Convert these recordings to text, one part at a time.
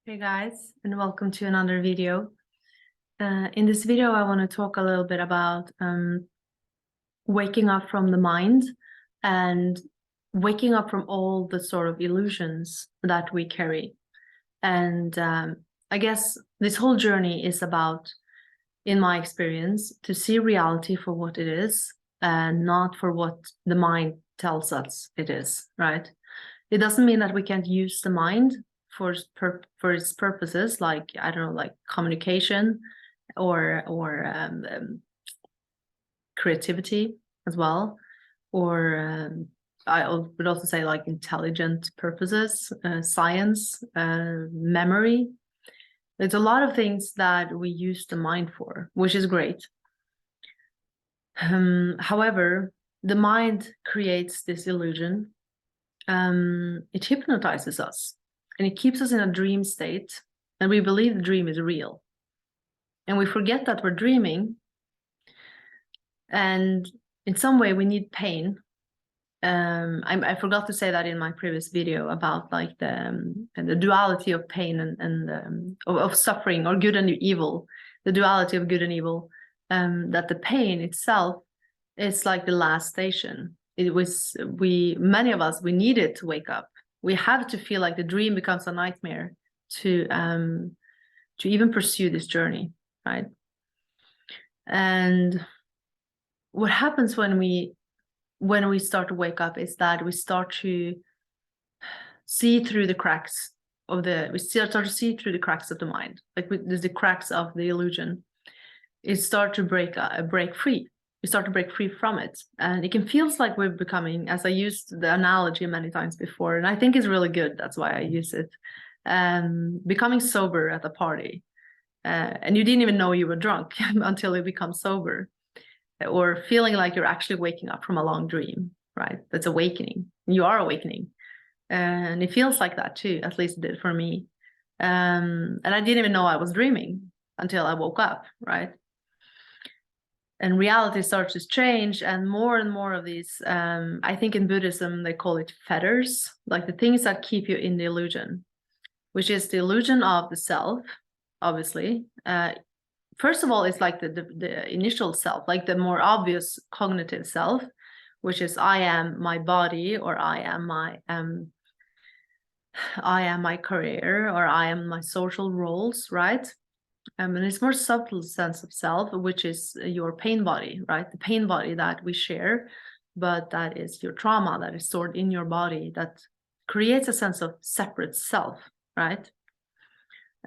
Hey guys, and welcome to another video. In this video, I want to talk a little bit about waking up from the mind and waking up from all the sort of illusions that we carry. And I guess this whole journey is about, in my experience, to see reality for what it is and not for what the mind tells us it is, right? It doesn't mean that we can't use the mind for its purposes, like, I don't know, like communication or creativity as well, or I would also say like intelligent purposes, science, memory. There's a lot of things that we use the mind for, which is great. However, the mind creates this illusion. It hypnotizes us. And it keeps us in a dream state, and we believe the dream is real. And we forget that we're dreaming. And in some way, we need pain. I forgot to say that in my previous video about like the duality of pain and of suffering, or good and evil, the duality of good and evil. That the pain itself is like the last station. Many of us, we needed to wake up. We have to feel like the dream becomes a nightmare to even pursue this journey, right? And what happens when we start to wake up is that we start to see through the cracks of the mind, like there's the cracks of the illusion. It starts to break free. We start to break free from it, and it can feel like we're becoming, as I used the analogy many times before, and I think it's really good, that's why I use it, becoming sober at a party, and you didn't even know you were drunk until you become sober, or feeling like you're actually waking up from a long dream, right? That's awakening. You are awakening, and it feels like that too, at least it did for me, and I didn't even know I was dreaming until I woke up, right? And reality starts to change, and more of these, I think in Buddhism they call it fetters, like the things that keep you in the illusion, which is the illusion of the self, obviously. First of all, it's like the initial self, like the more obvious cognitive self, which is I am my body, or I am my career, or I am my social roles, right? And it's more subtle sense of self, which is your pain body, right? The pain body that we share, but that is your trauma that is stored in your body, that creates a sense of separate self, right?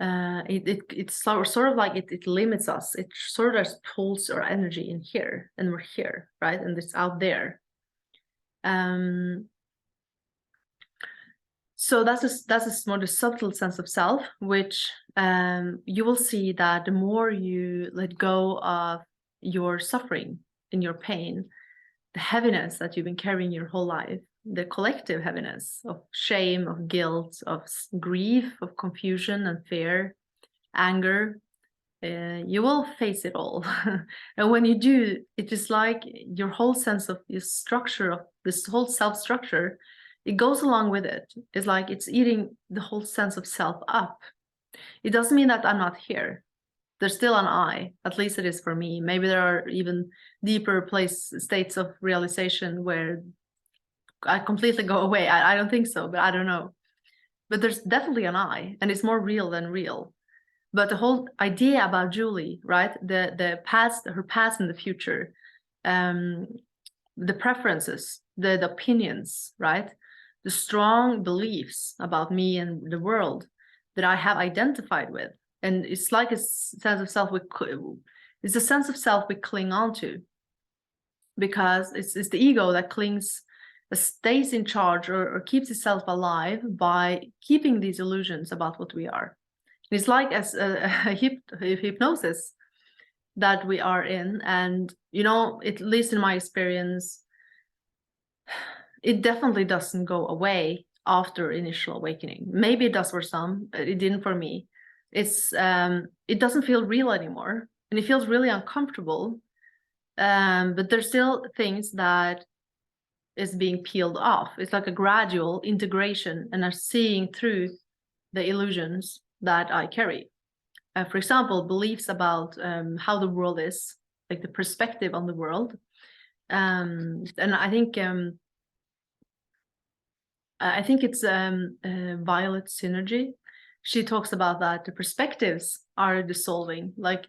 It's sort of like it limits us. It sort of pulls our energy in here, and we're here, right? And it's out there. So that's a more the subtle sense of self, which you will see that the more you let go of your suffering and your pain, the heaviness that you've been carrying your whole life, the collective heaviness of shame, of guilt, of grief, of confusion and fear, anger, you will face it all. And when you do, it is like your whole sense of your structure, of this whole self structure, it goes along with it. It's like it's eating the whole sense of self up. It doesn't mean that I'm not here. There's still an I, at least it is for me. Maybe there are even deeper states of realization where I completely go away. I don't think so, but I don't know. But there's definitely an I, and it's more real than real. But the whole idea about Julie, right? The past, her past and the future, the preferences, the opinions, right? The strong beliefs about me and the world that I have identified with. And it's like a sense of self, it's a sense of self we cling on to, because it's the ego that stays in charge, or keeps itself alive by keeping these illusions about what we are. It's like as a hypnosis that we are in. And, you know, at least in my experience, it definitely doesn't go away after initial awakening. Maybe it does for some, but it didn't for me. It doesn't feel real anymore, and it feels really uncomfortable. But there's still things that is being peeled off. It's like a gradual integration, and are seeing through the illusions that I carry. For example, beliefs about how the world is, like the perspective on the world. And I think it's Violet Synergy. She talks about that the perspectives are dissolving. Like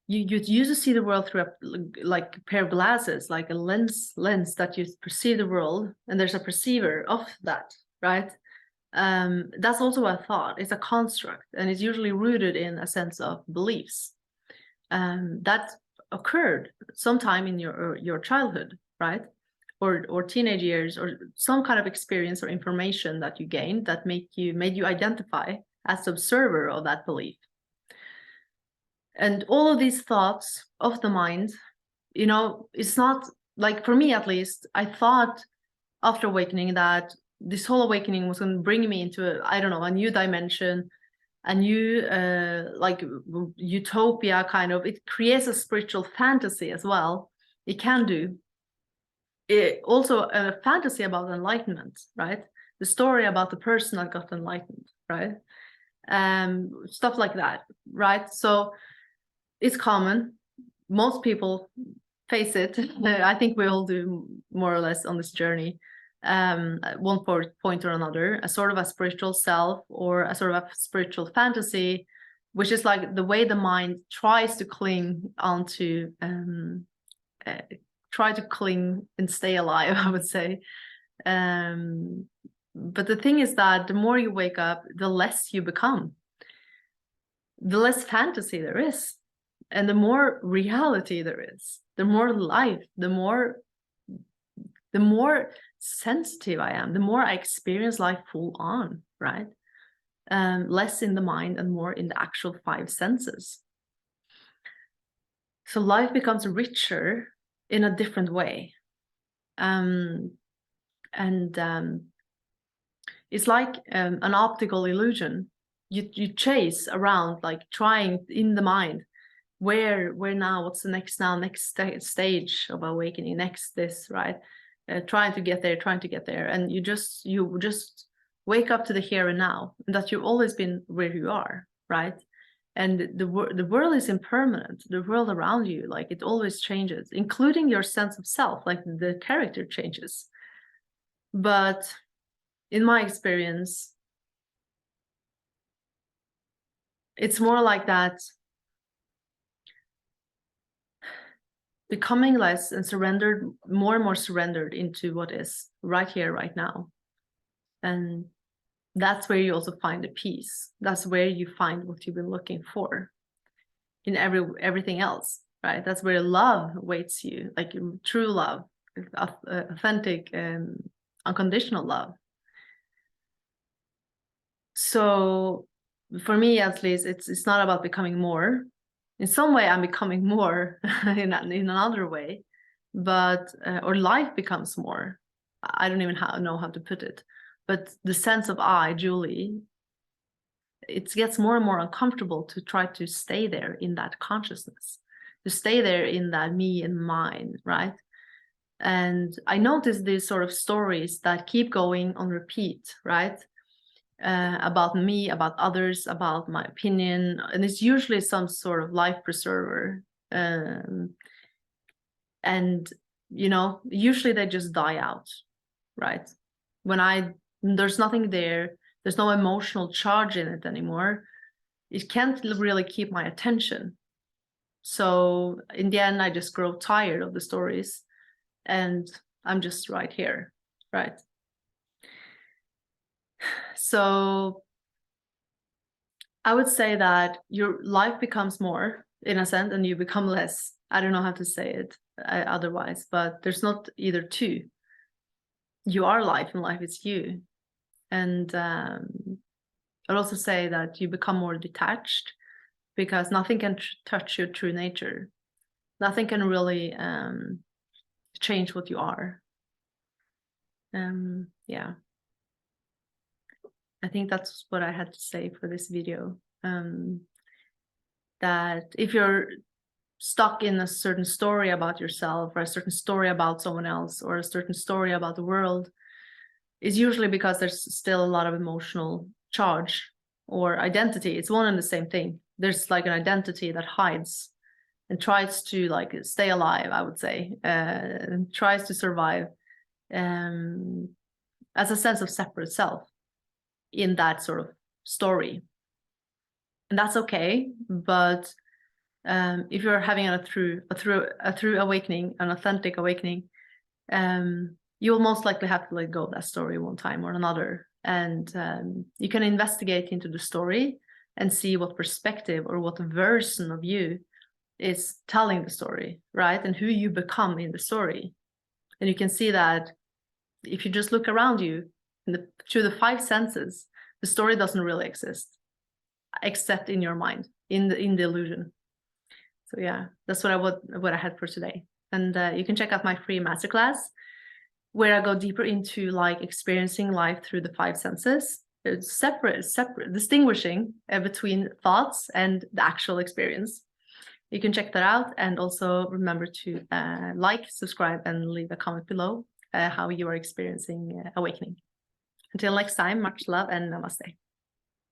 you used to see the world through like a pair of glasses, like a lens that you perceive the world, and there's a perceiver of that, right? That's also a thought. It's a construct, and it's usually rooted in a sense of beliefs that occurred sometime in your childhood, right? Or teenage years, or some kind of experience or information that you gained that made you identify as the observer of that belief. And all of these thoughts of the mind, you know, it's not like, for me at least, I thought after awakening that this whole awakening was going to bring me into a new dimension, a new like utopia kind of. It creates a spiritual fantasy as well. It can do. It also a fantasy about enlightenment, right? The story about the person that got enlightened, right? Stuff like that, right? So it's common. Most people face it. I think we all do, more or less, on this journey. At one point or another, a sort of a spiritual self or a sort of a spiritual fantasy, which is like the way the mind tries to cling onto, try to cling and stay alive, I would say. But the thing is that the more you wake up, the less you become, the less fantasy there is, and the more reality there is, the more life, the more sensitive I am, the more I experience life full on, right? Less in the mind and more in the actual five senses. So life becomes richer in a different way. It's like an optical illusion. You chase around, like trying in the mind, where now, what's the next stage of awakening, next this, right? Trying to get there, and you just wake up to the here and now, and that you've always been where you are, right? And the world is impermanent. The world around you, like, it always changes, including your sense of self, like the character changes. But in my experience, it's more like that, becoming less and surrendered, more and more surrendered into what is right here, right now. And that's where you also find the peace. That's where you find what you've been looking for in everything else, right? That's where love awaits you, like true love, authentic and unconditional love. So for me, at least, it's not about becoming more. In some way, I'm becoming more in another way, but or life becomes more. I don't even know how to put it, but the sense of I, Julie, it gets more and more uncomfortable to try to stay there in that consciousness, to stay there in that me and mine, right? And I notice these sort of stories that keep going on repeat, right? About me, about others, about my opinion, and it's usually some sort of life preserver. And you know, usually they just die out, right? When there's nothing there, there's no emotional charge in it anymore, it can't really keep my attention. So in the end, I just grow tired of the stories, and I'm just right here, right? So I would say that your life becomes more, in a sense, and you become less. I don't know how to say it otherwise, but there's not either two. You are life, and life is you. And I'd also say that you become more detached, because nothing can touch your true nature. Nothing can really change what you are. Yeah. I think that's what I had to say for this video. That if you're stuck in a certain story about yourself, or a certain story about someone else, or a certain story about the world, it's usually because there's still a lot of emotional charge or identity. It's one and the same thing. There's like an identity that hides and tries to like stay alive, I would say, and tries to survive as a sense of separate self in that sort of story. And that's okay, but if you're having a true awakening, an authentic awakening, you will most likely have to let go of that story one time or another. And you can investigate into the story and see what perspective or what version of you is telling the story, right? And who you become in the story. And you can see that if you just look around you through the 5 senses, the story doesn't really exist, except in your mind, in the illusion. So yeah, that's what I had for today. And you can check out my free masterclass where I go deeper into like experiencing life through the 5 senses. It's separate, distinguishing between thoughts and the actual experience. You can check that out, and also remember to like, subscribe, and leave a comment below how you are experiencing awakening. Until next time, much love and namaste.